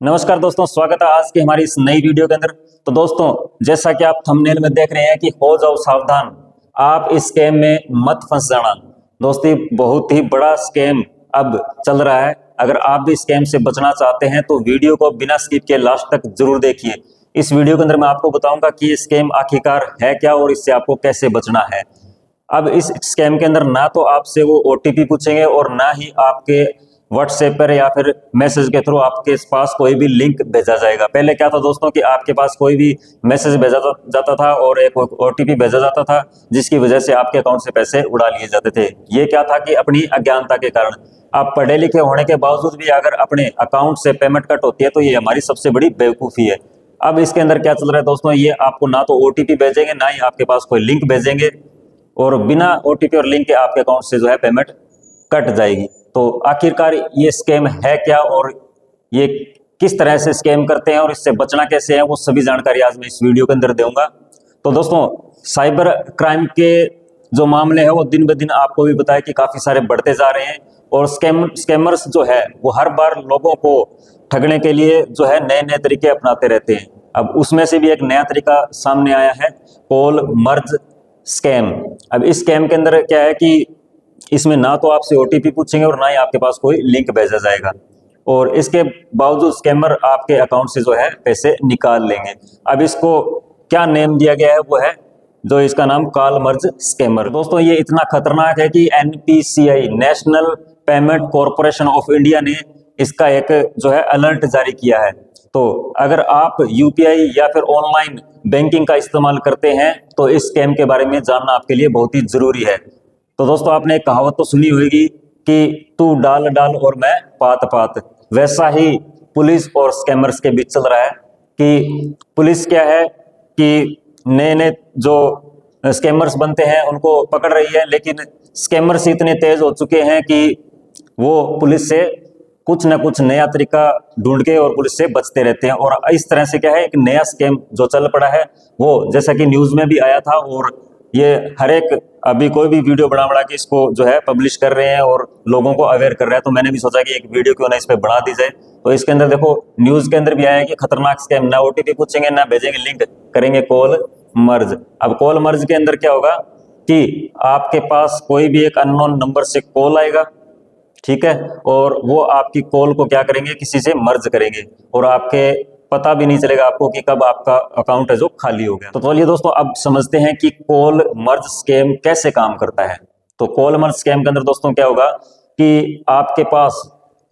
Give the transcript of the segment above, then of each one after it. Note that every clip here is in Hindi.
नमस्कार दोस्तों, स्वागत है आज की हमारी इस नई वीडियो के अंदर। तो दोस्तों, जैसा कि आप थंबनेल में देख रहे हैं कि हो जाओ सावधान, आप इस स्कैम में मत फंस जाना। दोस्ती, बहुत ही बड़ा स्कैम अब चल रहा है। अगर आप भी स्कैम से बचना चाहते हैं तो वीडियो को बिना स्किप किए लास्ट तक जरूर देखिए। इस वीडियो के अंदर मैं आपको बताऊंगा कि ये स्कैम आखिरकार है क्या और इससे आपको कैसे बचना है। अब इस स्कैम के अंदर ना तो आपसे वो ओटीपी पूछेंगे और ना ही आपके व्हाट्सएप पर या फिर मैसेज के थ्रू आपके पास कोई भी लिंक भेजा जाएगा। पहले क्या था दोस्तों कि आपके पास कोई भी मैसेज भेजा जाता था और एक ओटीपी भेजा जाता था, जिसकी वजह से आपके अकाउंट से पैसे उड़ा लिए जाते थे। ये क्या था कि अपनी अज्ञानता के कारण। आप पढ़े लिखे होने के बावजूद भी अगर अपने अकाउंट से पेमेंट कट होती है तो ये हमारी सबसे बड़ी बेवकूफ़ी है। अब इसके अंदर क्या चल रहा है दोस्तों, ये आपको ना तो ओटीपी भेजेंगे ना ही आपके पास कोई लिंक भेजेंगे और बिना ओटीपी और लिंक के आपके अकाउंट से जो है पेमेंट कट जाएगी। तो आखिरकार ये स्कैम है क्या और ये किस तरह से स्कैम करते हैं और इससे बचना कैसे है, वो सभी जानकारी आज मैं इस वीडियो के अंदर दूंगा। तो दोस्तों, साइबर क्राइम के जो मामले हैं वो दिन ब दिन आपको भी पता है कि काफी सारे बढ़ते जा रहे हैं और स्कैमर्स जो है वो हर बार लोगों को ठगने के लिए जो है नए नए तरीके अपनाते रहते हैं। अब उसमें से भी एक नया तरीका सामने आया है, कॉल मर्ज स्कैम। अब इस स्कैम के अंदर क्या है कि इसमें ना तो आपसे ओटीपी पूछेंगे और ना ही आपके पास कोई लिंक भेजा जाएगा और इसके बावजूद स्कैमर आपके अकाउंट से जो है पैसे निकाल लेंगे। अब इसको क्या नेम दिया गया है, वो है जो इसका नाम कॉल मर्ज स्कैमर। दोस्तों, ये इतना खतरनाक है कि NPCI national payment corporation of India ने इसका एक जो है अलर्ट जारी किया है। तो अगर आप यूपीआई या फिर ऑनलाइन बैंकिंग का इस्तेमाल करते हैं तो इस स्कैम के बारे में जानना आपके लिए बहुत ही जरूरी है। तो दोस्तों, आपने एक कहावत तो सुनी होगी कि तू डाल डाल और मैं पात पात। वैसा ही पुलिस और स्कैमर्स के बीच चल रहा है कि पुलिस क्या है कि नए नए जो स्कैमर्स बनते हैं उनको पकड़ रही है, लेकिन स्कैमर्स इतने तेज हो चुके हैं कि वो पुलिस से कुछ ना कुछ नया तरीका ढूंढ के और पुलिस से बचते रहते हैं। और इस तरह से क्या है, एक नया स्कैम जो चल पड़ा है वो, जैसा कि न्यूज में भी आया था, और ये हर एक अभी कोई भी वीडियो बना के इसको जो है पब्लिश कर रहे हैं और लोगों को अवेयर कर रहे हैं। तो मैंने भी सोचा कि एक वीडियो क्यों ना इस पे बना दी जाए। तो इसके अंदर देखो, न्यूज के अंदर भी आया है कि खतरनाक स्कैम, ना ओटीपी पूछेंगे ना भेजेंगे लिंक, करेंगे कॉल मर्ज। अब कॉल मर्ज के अंदर क्या होगा कि आपके पास कोई भी एक अननोन नंबर से कॉल आएगा, ठीक है, और वो आपकी कॉल को क्या करेंगे, किसी से मर्ज करेंगे और आपके पता भी नहीं चलेगा आपको कि कब आपका अकाउंट है जो खाली हो गया। तो चलिए दोस्तों, अब समझते हैं कि कॉल मर्ज स्कैम कैसे काम करता है। तो कॉल मर्ज स्कैम के अंदर दोस्तों क्या होगा कि आपके पास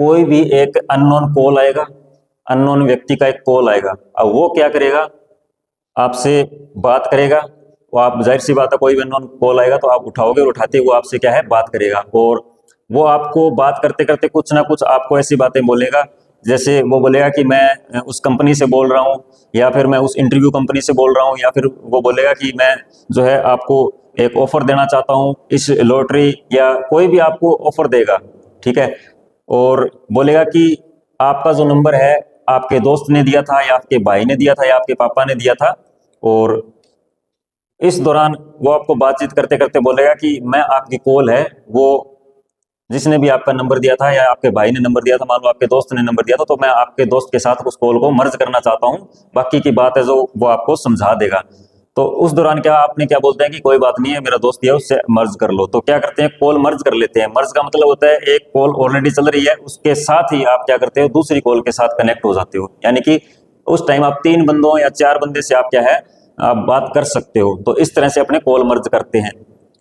कोई भी एक अननोन कॉल आएगा, अननोन व्यक्ति का एक कॉल आएगा। अब वो क्या करेगा, आपसे बात करेगा। वो आप, जाहिर सी बात है, कोई भी अननोन कॉल आएगा तो आप उठाओगे और उठाते ही वो आपसे क्या है, बात करेगा। और वो आपको बात करते करते कुछ ना कुछ आपको ऐसी बातें बोलेगा, जैसे वो बोलेगा कि मैं उस कंपनी से बोल रहा हूँ, या फिर मैं उस इंटरव्यू कंपनी से बोल रहा हूँ, या फिर वो बोलेगा कि मैं जो है आपको एक ऑफर देना चाहता हूँ, इस लॉटरी या कोई भी आपको ऑफर देगा, ठीक है। और बोलेगा कि आपका जो नंबर है आपके दोस्त ने दिया था या आपके भाई ने दिया था या आपके पापा ने दिया था। और इस दौरान वो आपको बातचीत करते करते बोलेगा कि मैं आपकी कॉल है, वो जिसने भी आपका नंबर दिया था या आपके भाई ने नंबर दिया था, मान लो आपके दोस्त ने नंबर दिया था, तो मैं आपके दोस्त के साथ उस कॉल को मर्ज करना चाहता हूं, बाकी की बात है जो वो आपको समझा देगा। तो उस दौरान क्या आपने क्या बोलते हैं कि कोई बात नहीं है, मेरा दोस्त है उससे मर्ज कर लो। तो क्या करते हैं, कॉल मर्ज कर लेते हैं। मर्ज का मतलब होता है एक कॉल ऑलरेडी चल रही है, उसके साथ ही आप क्या करते हो, दूसरी कॉल के साथ कनेक्ट हो जाते हो। यानी कि उस टाइम आप 3 बंदों या 4 बंदे से आप क्या है, आप बात कर सकते हो। तो इस तरह से अपने कॉल मर्ज करते हैं।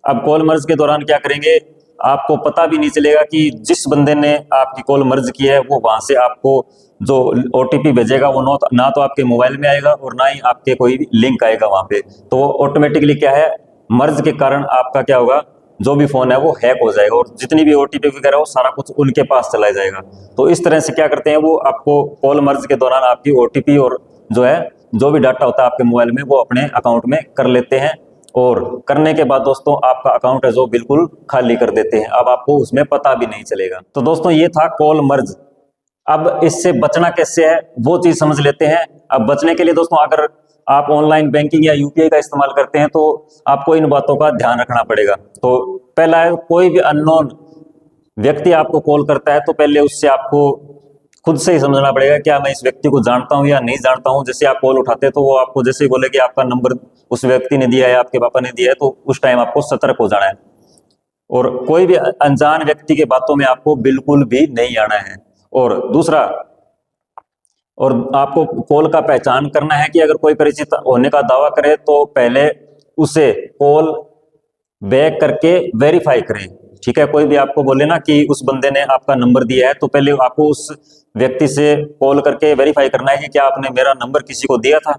अब कॉल मर्ज के दौरान क्या करेंगे, आपको पता भी नहीं चलेगा कि जिस बंदे ने आपकी कॉल मर्ज की है वो वहां से आपको जो ओटीपी भेजेगा वो ना तो आपके मोबाइल में आएगा और ना ही आपके कोई भी लिंक आएगा वहां पे। तो वो ऑटोमेटिकली क्या है, मर्ज के कारण आपका क्या होगा, जो भी फोन है वो हैक हो जाएगा और जितनी भी ओटीपी वगैरह वो सारा कुछ उनके पास चला जाएगा। तो इस तरह से क्या करते हैं, वो आपको कॉल मर्ज के दौरान आपकी ओटीपी और जो है जो भी डाटा होता है आपके मोबाइल में वो अपने अकाउंट में कर लेते हैं। और करने के बाद दोस्तों आपका अकाउंट है जो बिल्कुल खाली कर देते हैं। अब आपको उसमें पता भी नहीं चलेगा। तो दोस्तों, ये था कॉल मर्ज। अब इससे बचना कैसे है वो चीज समझ लेते हैं। अब बचने के लिए दोस्तों, अगर आप ऑनलाइन बैंकिंग या यूपीआई का इस्तेमाल करते हैं तो आपको इन बातों का ध्यान रखना पड़ेगा। तो पहला है, कोई भी अननोन व्यक्ति आपको कॉल करता है तो पहले उससे आपको खुद से ही समझना पड़ेगा क्या मैं इस व्यक्ति को जानता हूं या नहीं जानता हूं। जैसे आप कॉल उठाते हैं तो वो आपको जैसे ही बोले कि आपका नंबर उस व्यक्ति ने दिया है, आपके पापा ने दिया है, तो उस टाइम आपको सतर्क हो जाना है और कोई भी अनजान व्यक्ति के बातों में आपको बिल्कुल भी नहीं आना है। और दूसरा, और आपको कॉल का पहचान करना है कि अगर कोई परिचित होने का दावा करे तो पहले उसे कॉल बैक करके वेरीफाई करें। ठीक है, कोई भी आपको बोले ना कि उस बंदे ने आपका नंबर दिया है, तो पहले आपको उस व्यक्ति से कॉल करके वेरीफाई करना है कि क्या आपने मेरा नंबर किसी को दिया था।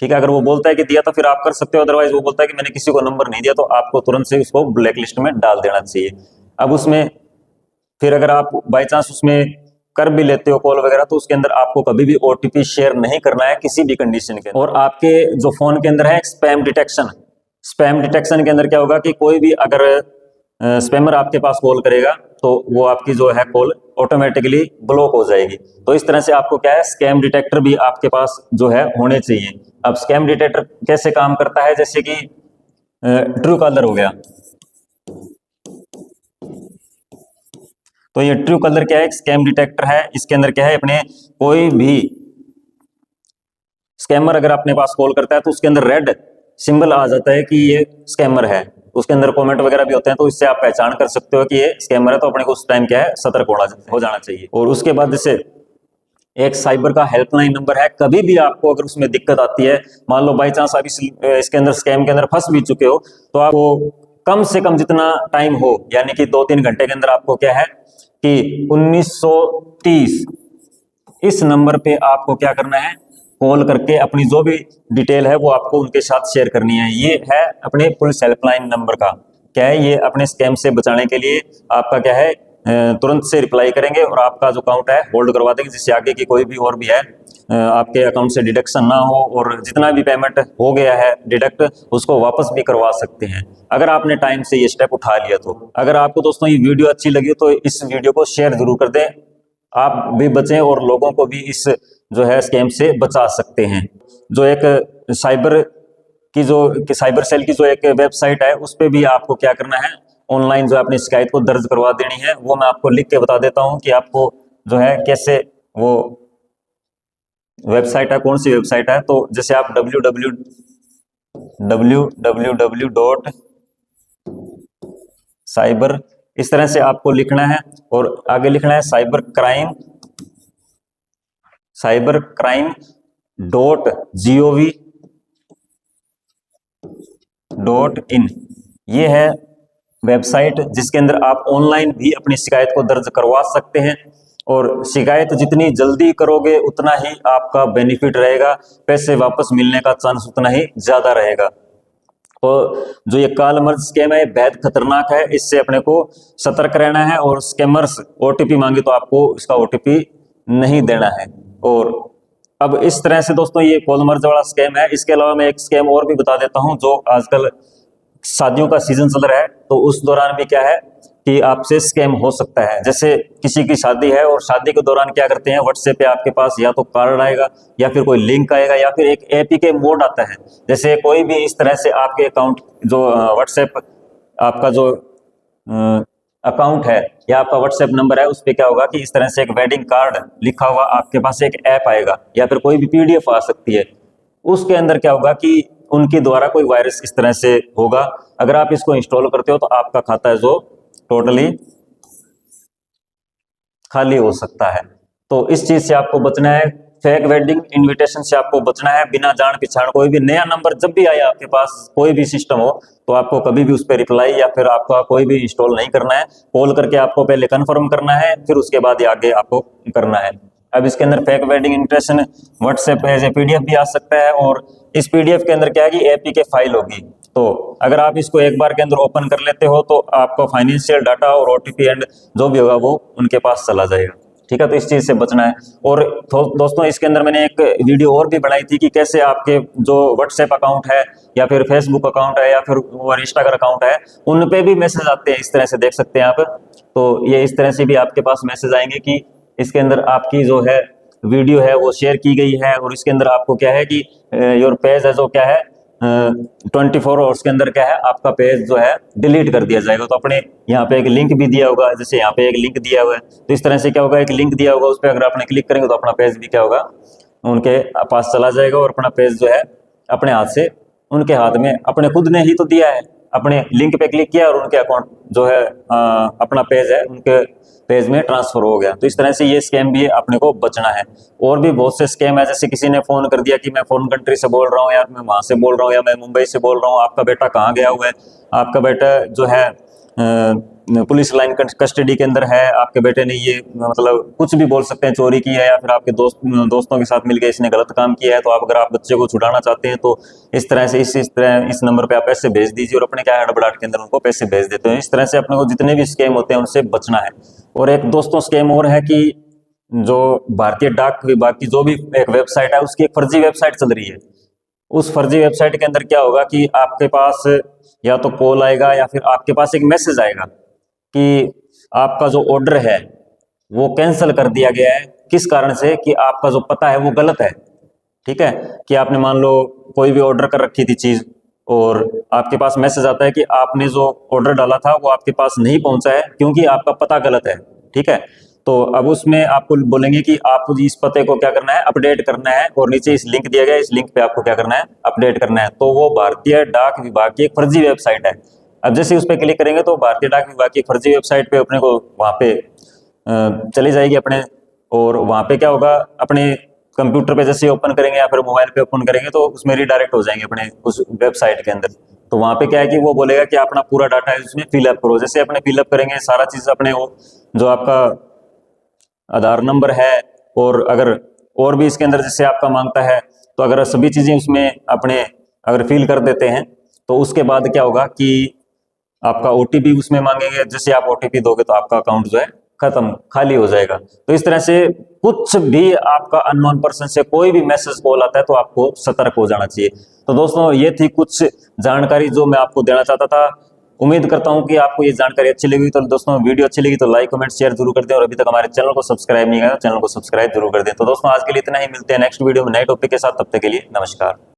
ठीक है, अगर वो बोलता है कि दिया तो फिर आप कर सकते हो, अदरवाइज वो बोलता है कि मैंने किसी को नंबर नहीं दिया, तो आपको तुरंत से उसको ब्लैक लिस्ट में डाल देना चाहिए। अब उसमें फिर अगर आप बाई चांस उसमें कर भी लेते हो कॉल वगैरह, तो उसके अंदर आपको कभी भी ओटीपी शेयर नहीं करना है किसी भी कंडीशन के। और आपके जो फोन के अंदर है स्पैम डिटेक्शन, स्पैम डिटेक्शन के अंदर क्या होगा कि कोई भी अगर स्पैमर आपके पास कॉल करेगा तो वो आपकी जो है कॉल ऑटोमेटिकली ब्लॉक हो जाएगी। तो इस तरह से आपको क्या है, स्कैम डिटेक्टर भी आपके पास जो है होने चाहिए। अब स्कैम डिटेक्टर कैसे काम करता है, जैसे कि ट्रू कॉलर हो गया, तो ये ट्रू कॉलर क्या है, एक स्कैम डिटेक्टर है। इसके अंदर क्या है, अपने कोई भी स्कैमर अगर अपने पास कॉल करता है तो उसके अंदर रेड सिंबल आ जाता है कि ये स्कैमर है। उसके अंदर कमेंट वगैरह भी होते हैं, तो इससे आप पहचान कर सकते हो कि ये स्कैमर है, तो अपने को उस टाइम क्या है, सतर्क हो जाना चाहिए। और उसके बाद जैसे एक साइबर का हेल्पलाइन नंबर है, कभी भी आपको अगर उसमें दिक्कत आती है, मान लो बाई चांस आप इसके अंदर स्कैम के अंदर फंस भी चुके हो, तो आपको कम से कम जितना टाइम हो, यानी कि 2-3 घंटे के अंदर आपको क्या है कि 1930 इस नंबर पे आपको क्या करना है, कॉल करके अपनी जो भी डिटेल है वो आपको उनके साथ शेयर करनी है। ये है अपने पुलिस हेल्पलाइन नंबर का क्या है, ये अपने स्कैम से बचाने के लिए आपका क्या है, तुरंत से रिप्लाई करेंगे और आपका जो अकाउंट है होल्ड करवा देंगे, जिससे आगे की कोई भी और भी है आपके अकाउंट से डिडक्शन ना हो, और जितना भी पेमेंट हो गया है डिडक्ट उसको वापस भी करवा सकते हैं अगर आपने टाइम से ये स्टेप उठा लिया। तो अगर आपको दोस्तों ये वीडियो अच्छी लगी तो इस वीडियो को शेयर जरूर कर दें, आप भी बचें और लोगों को भी इस जो है स्कैम से बचा सकते हैं। जो एक साइबर सेल की जो एक वेबसाइट है, उस पे भी आपको क्या करना है, ऑनलाइन जो अपनी शिकायत को दर्ज करवा देनी है। वो मैं आपको लिख के बता देता हूं कि आपको जो है कैसे वो वेबसाइट है, कौन सी वेबसाइट है। तो जैसे आप www.cyber इस तरह से आपको लिखना है और आगे लिखना है cybercrime.gov.in। ये है वेबसाइट जिसके अंदर आप ऑनलाइन भी अपनी शिकायत को दर्ज करवा सकते हैं, और शिकायत जितनी जल्दी करोगे उतना ही आपका बेनिफिट रहेगा, पैसे वापस मिलने का चांस उतना ही ज्यादा रहेगा। तो जो ये कॉल मर्ज स्कैम है बेहद खतरनाक है, इससे अपने को सतर्क रहना है, और स्कैमर्स ओटीपी मांगे तो आपको इसका ओटीपी नहीं देना है। और अब इस तरह से दोस्तों ये कॉल मर्ज वाला स्कैम है। इसके अलावा मैं एक स्कैम और भी बता देता हूं, जो आजकल शादियों का सीजन चल रहा है, तो उस दौरान भी क्या है कि आपसे स्कैम हो सकता है। जैसे किसी की शादी है और शादी के दौरान क्या करते हैं, व्हाट्सएप पे आपके पास या तो कार्ड आएगा या फिर कोई लिंक आएगा या फिर एक एपीके मोड आता है। जैसे कोई भी इस तरह से आपके अकाउंट जो व्हाट्सएप आपका जो अकाउंट है या आपका व्हाट्सएप नंबर है, उस पर क्या होगा कि इस तरह से एक वेडिंग कार्ड लिखा हुआ आपके पास एक ऐप आएगा या फिर कोई भी पीडीएफ आ सकती है। उसके अंदर क्या होगा कि उनके द्वारा कोई वायरस इस तरह से होगा। अगर आप इसको इंस्टॉल करते हो तो आपका खाता है जो टोटली खाली हो सकता है। तो इस चीज से आपको बचना है, फेक वेडिंग इनविटेशन से आपको बचना है। बिना जान पहचान कोई भी नया नंबर जब भी आए आपके पास, कोई भी सिस्टम हो, तो आपको कभी भी उस पर रिप्लाई या फिर आपका कोई भी इंस्टॉल नहीं करना है। कॉल करके आपको पहले कंफर्म करना है, फिर उसके बाद ही आगे आपको करना है। अब इसके अंदर fake wedding invitation WhatsApp as a PDF भी आ सकता है, और इस पीडीएफ के अंदर क्या है कि एपीके फाइल होगी। तो अगर आप इसको एक बार के अंदर ओपन कर लेते हो तो आपका फाइनेंशियल डाटा और ओटीपी एंड जो भी होगा वो उनके पास चला जाएगा। ठीक है, तो इस चीज से बचना है। और दोस्तों इसके अंदर मैंने एक वीडियो और भी बनाई थी कि कैसे आपके जो व्हाट्सएप अकाउंट है या फिर फेसबुक अकाउंट है या फिर और इंस्टाग्राम अकाउंट है, उन पे भी मैसेज आते हैं, इस तरह से देख सकते हैं आप। तो ये इस तरह से भी आपके पास मैसेज आएंगे कि इसके अंदर आपकी जो है वीडियो है वो शेयर की गई है, और इसके अंदर आपको क्या है कि योर पेज है जो क्या है 24 आवर्स के अंदर क्या है, आपका पेज जो है डिलीट कर दिया जाएगा। तो अपने यहाँ पे एक लिंक भी दिया होगा, जैसे यहाँ पे एक लिंक दिया हुआ है, तो इस तरह से क्या होगा, एक लिंक दिया होगा, उस पर अगर आपने क्लिक करेंगे तो अपना पेज भी क्या होगा, उनके पास चला जाएगा और अपना पेज जो है अपने हाथ से उनके हाथ में, अपने खुद ने ही तो दिया है, अपने लिंक पे क्लिक किया और उनके अकाउंट जो है अपना पेज है उनके पेज में ट्रांसफर हो गया। तो इस तरह से ये स्कैम भी अपने को बचना है। और भी बहुत से स्कैम है, जैसे किसी ने फोन कर दिया कि मैं फॉरेन कंट्री से बोल रहा हूँ, या मैं वहां से बोल रहा हूँ, या मैं मुंबई से बोल रहा हूँ, आपका बेटा कहाँ गया हुआ है, आपका बेटा जो है पुलिस लाइन कस्टडी के अंदर है, आपके बेटे ने ये मतलब कुछ भी बोल सकते हैं, चोरी की है, या फिर आपके दोस्तों के साथ मिलकर इसने गलत काम किया है। तो आप अगर आप बच्चे को छुड़ाना चाहते हैं तो इस तरह से इस नंबर पे आप पैसे भेज दीजिए और अपने क्या हड़बड़ाहट के अंदर उनको पैसे भेज देते हैं। इस तरह से अपने को जितने भी स्कैम होते हैं उनसे बचना है। और एक दोस्तों स्कैम और है कि जो भारतीय डाक विभाग की जो भी एक वेबसाइट है, उसकी एक फर्जी वेबसाइट चल रही है। उस फर्जी वेबसाइट के अंदर क्या होगा कि आपके पास या तो कॉल आएगा या फिर आपके पास एक मैसेज आएगा कि आपका जो ऑर्डर है वो कैंसिल कर दिया गया है। किस कारण से, कि आपका जो पता है वो गलत है। ठीक है, कि आपने मान लो कोई भी ऑर्डर कर रखी थी चीज और आपके पास मैसेज आता है कि आपने जो ऑर्डर डाला था वो आपके पास नहीं पहुंचा है क्योंकि आपका पता गलत है। ठीक है, तो अब उसमें आपको बोलेंगे कि आपको इस पते को क्या करना है, अपडेट करना है, और नीचे इस लिंक दिया गया है, इस लिंक पे आपको क्या करना है, अपडेट करना है। तो वो भारतीय डाक विभाग की एक फर्जी वेबसाइट है। अब जैसे उस पर क्लिक करेंगे तो भारतीय डाक विभाग की फर्जी वेबसाइट पे अपने को वहां पे चली जाएगी अपने, और वहां पे क्या होगा, अपने कंप्यूटर पे जैसे ओपन करेंगे या फिर मोबाइल पे ओपन करेंगे तो उसमें रिडायरेक्ट हो जाएंगे अपने उस वेबसाइट के अंदर। तो वहां पे क्या है कि वो बोलेगा कि अपना पूरा डाटा है उसमें फिलअप करो। जैसे अपने फिलअप करेंगे सारा चीज अपने वो जो आपका आधार नंबर है, और अगर और भी इसके अंदर जैसे आपका मांगता है, तो अगर सभी चीजें उसमें अपने अगर फिल कर देते हैं तो उसके बाद क्या होगा कि आपका ओटीपी उसमें मांगेंगे। जैसे आप ओटीपी दोगे तो आपका अकाउंट जो है खत्म, खाली हो जाएगा। तो इस तरह से कुछ भी आपका अननोन पर्सन से कोई भी मैसेज कॉल आता है तो आपको सतर्क हो जाना चाहिए। तो दोस्तों ये थी कुछ जानकारी जो मैं आपको देना चाहता था। उम्मीद करता हूं कि आपको ये जानकारी अच्छी लगी। तो दोस्तों वीडियो अच्छी लगी तो लाइक कमेंट शेयर जरूर कर दें, और अभी तक हमारे चैनल को सब्सक्राइब नहीं किया तो चैनल को सब्सक्राइब जरूर कर दें। तो दोस्तों आज के लिए इतना ही, मिलते हैं नेक्स्ट वीडियो में नए टॉपिक के साथ। तब तक के लिए नमस्कार।